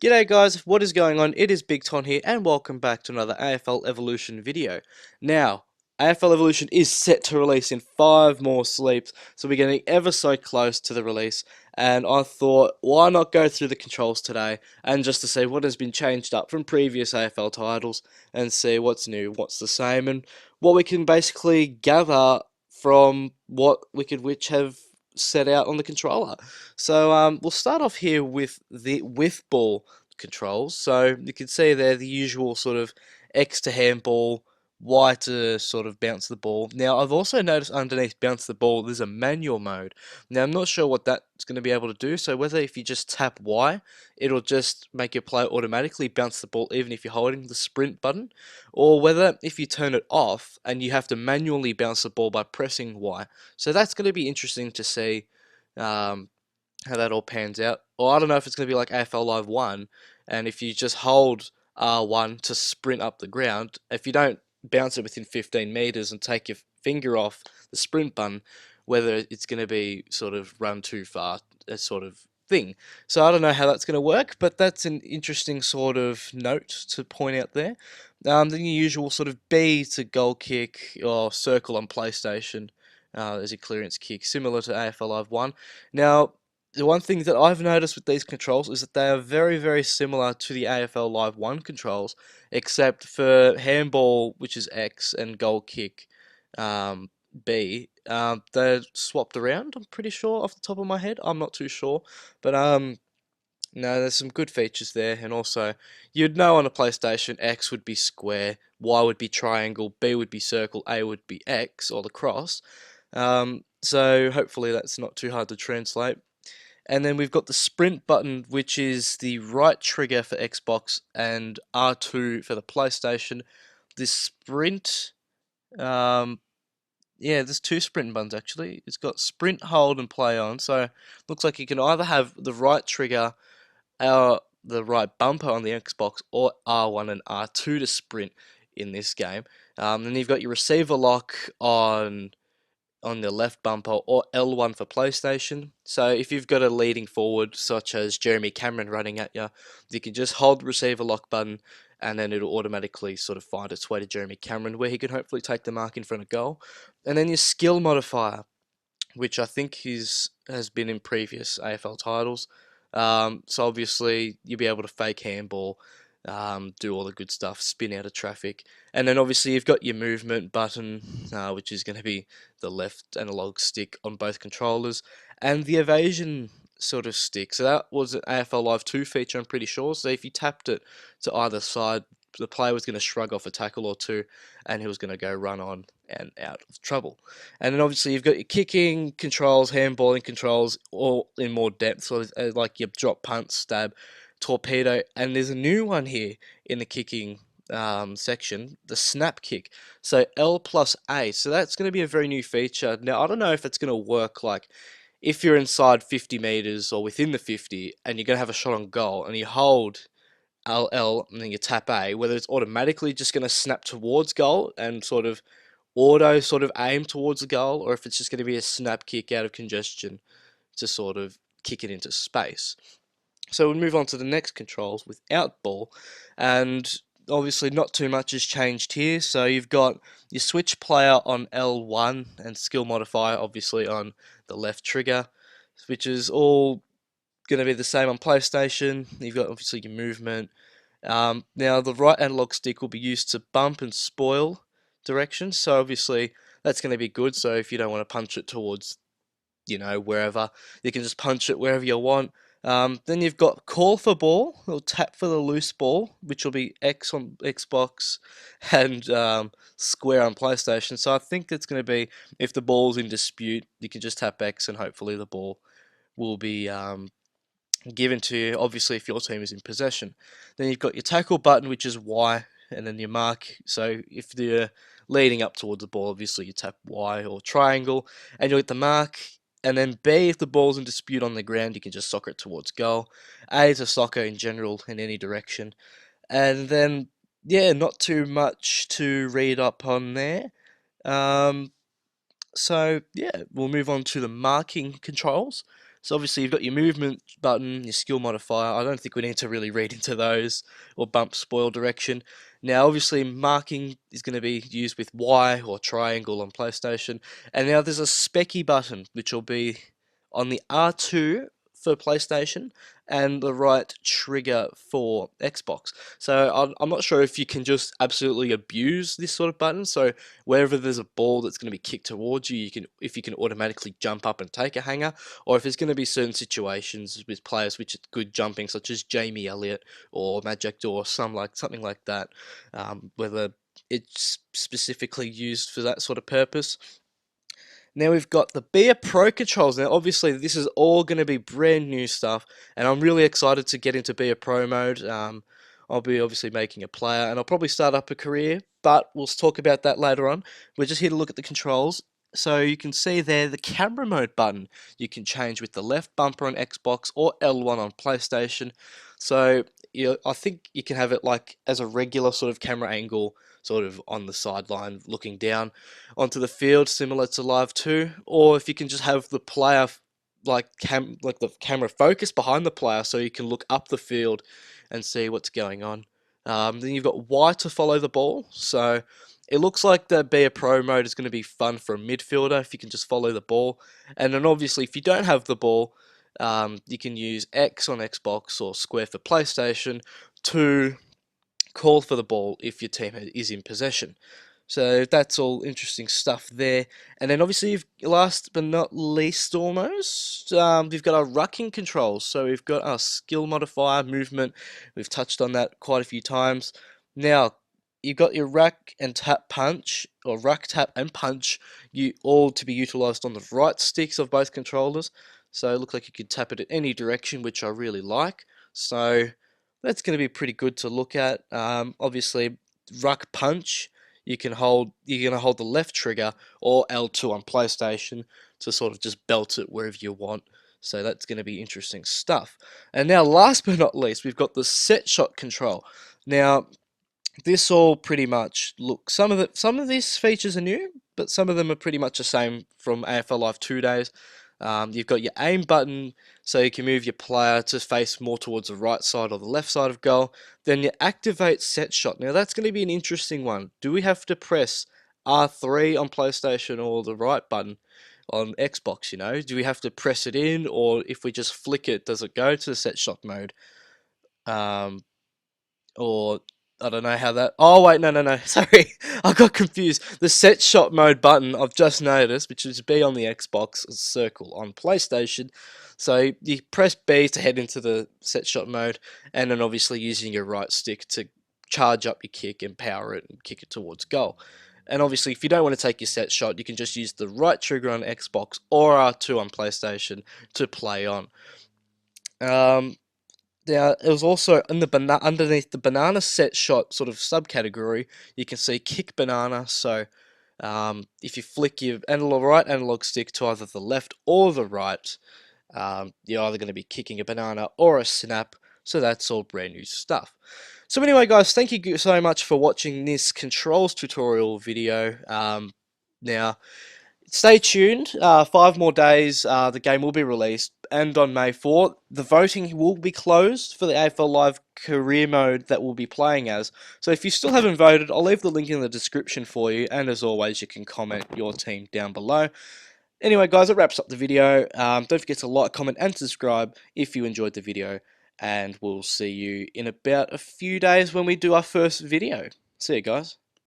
G'day guys, what is going on? It is Big Ton here and welcome back to another AFL Evolution video. Now, AFL Evolution is set to release in 5 more sleeps, so we're getting ever so close to the release, and I thought, why not go through the controls today and just to see what has been changed up from previous AFL titles and see what's new, what's the same, and what we can basically gather from what Wicked Witch have set out on the controller. So we'll start off here with the with ball controls. So you can see there the usual sort of X to handball, Y to sort of bounce the ball. Now I've also noticed underneath bounce the ball there's a manual mode. Now I'm not sure what that's going to be able to do. So whether if you just tap Y, it'll just make your player automatically bounce the ball even if you're holding the sprint button, or whether if you turn it off and you have to manually bounce the ball by pressing Y. So that's going to be interesting to see. How that all pans out. Or I don't know if it's going to be like AFL Live 1, and if you just hold R1 to sprint up the ground, if you don't bounce it within 15 meters and take your finger off the sprint button, whether it's going to be sort of run too far, a sort of thing. So I don't know how that's going to work, but that's an interesting sort of note to point out there. The usual sort of B to goal kick or circle on PlayStation as a clearance kick, similar to AFL Live 1. Now, the one thing that I've noticed with these controls is that they are very, very similar to the AFL Live 1 controls, except for handball, which is X, and goal kick, B. They're swapped around, I'm pretty sure, off the top of my head. I'm not too sure. But, no, there's some good features there, and also, you'd know on a PlayStation, X would be square, Y would be triangle, B would be circle, A would be X, or the cross. So hopefully that's not too hard to translate. And then we've got the sprint button, which is the right trigger for Xbox and R2 for the PlayStation. This sprint, um, yeah, there's two sprint buttons actually. It's got sprint, hold, and play on. So looks like you can either have the right trigger, the right bumper on the Xbox, or R1 and R2 to sprint in this game. Then you've got your receiver lock on the left bumper, or L1 for PlayStation. So if you've got a leading forward such as Jeremy Cameron running at you, you can just hold the receiver lock button and then it'll automatically sort of find its way to Jeremy Cameron where he can hopefully take the mark in front of goal. And then your skill modifier, which I think has been in previous AFL titles. So obviously you'll be able to fake handball, do all the good stuff, spin out of traffic, and then obviously you've got your movement button, which is going to be the left analog stick on both controllers, and the evasion sort of stick. So that was an AFL Live 2 feature, I'm pretty sure. So if you tapped it to either side, the player was going to shrug off a tackle or two, and he was going to go run on and out of trouble. And then obviously you've got your kicking controls, handballing controls, all in more depth, so like your drop, punt, stab, torpedo, and there's a new one here in the kicking section, the snap kick. So L plus A. So that's going to be a very new feature. Now I don't know if it's going to work like if you're inside 50 meters or within the 50, and you're going to have a shot on goal, and you hold LL and then you tap A, whether it's automatically just going to snap towards goal and sort of aim towards the goal, or if it's just going to be a snap kick out of congestion to sort of kick it into space. So we'll move on to the next controls without ball, and obviously not too much has changed here. So you've got your switch player on L1 and skill modifier obviously on the left trigger, which is all going to be the same on PlayStation. You've got obviously your movement. Now the right analog stick will be used to bump and spoil directions, so obviously that's going to be good. So if you don't want to punch it towards, wherever, you can just punch it wherever you want. Then you've got call for ball, or tap for the loose ball, which will be X on Xbox and square on PlayStation. So I think it's going to be, if the ball's in dispute, you can just tap X and hopefully the ball will be given to you, obviously, if your team is in possession. Then you've got your tackle button, which is Y, and then your mark. So if they're leading up towards the ball, obviously you tap Y or triangle, and you'll get the mark. And then B, if the ball's in dispute on the ground, you can just soccer it towards goal. A is a soccer in general, in any direction. And then, yeah, not too much to read up on there. So, yeah, we'll move on to the marking controls. So obviously you've got your movement button, your skill modifier. I don't think we need to really read into those or bump spoil direction. Now obviously marking is going to be used with Y or triangle on PlayStation. And now there's a specky button which will be on the R2 for PlayStation and the right trigger for Xbox. So I'm not sure if you can just absolutely abuse this sort of button. So wherever there's a ball that's going to be kicked towards you, if you can automatically jump up and take a hanger, or if there's going to be certain situations with players which are good jumping, such as Jamie Elliott or Magic Door, something like that, whether it's specifically used for that sort of purpose. Now we've got the Beer Pro controls. Now obviously this is all going to be brand new stuff, and I'm really excited to get into Beer Pro mode. I'll be obviously making a player, and I'll probably start up a career, but we'll talk about that later on. We're just here to look at the controls. So you can see there the camera mode button. You can change with the left bumper on Xbox or L1 on PlayStation. So I think you can have it like as a regular sort of camera angle, sort of on the sideline looking down onto the field, similar to Live 2, or if you can just have the player like the camera focus behind the player, so you can look up the field and see what's going on. Then you've got Y to follow the ball, so it looks like the Be a Pro mode is going to be fun for a midfielder if you can just follow the ball. And then obviously if you don't have the ball, you can use X on Xbox or square for PlayStation to call for the ball if your team is in possession. So that's all interesting stuff there. And then obviously, last but not least, almost, we've got our rucking controls. So we've got our skill modifier, movement. We've touched on that quite a few times. Now, you've got your ruck and tap punch, or ruck, tap, and punch, all to be utilized on the right sticks of both controllers. So it looks like you can tap it in any direction, which I really like. So that's going to be pretty good to look at. Obviously, ruck punch, you're going to hold the left trigger or L2 on PlayStation to sort of just belt it wherever you want. So that's going to be interesting stuff. And now, last but not least, we've got the set shot control. Now, this all pretty much look some of these features are new, but some of them are pretty much the same from AFL Live 2 days. You've got your aim button, so you can move your player to face more towards the right side or the left side of goal. Then you activate set shot. Now that's going to be an interesting one. Do we have to press R3 on PlayStation or the right button on Xbox? Do we have to press it in, or if we just flick it, does it go to the set shot mode? Or I don't know how that. Oh wait, no. Sorry, I got confused. The set shot mode button I've just noticed, which is B on the Xbox, circle on PlayStation. So you press B to head into the set shot mode, and then obviously using your right stick to charge up your kick and power it and kick it towards goal. And obviously, if you don't want to take your set shot, you can just use the right trigger on Xbox or R2 on PlayStation to play on. Now, it was also in the underneath the banana set shot sort of subcategory. You can see kick banana. So, if you flick your right analog stick to either the left or the right, you're either going to be kicking a banana or a snap. So that's all brand new stuff. So anyway, guys, thank you so much for watching this controls tutorial video. Now, stay tuned. 5 more days, the game will be released, and on May 4th, the voting will be closed for the AFL Live career mode that we'll be playing as. So if you still haven't voted, I'll leave the link in the description for you, and as always, you can comment your team down below. Anyway, guys, that wraps up the video. Don't forget to like, comment, and subscribe if you enjoyed the video, and we'll see you in about a few days when we do our first video. See you, guys.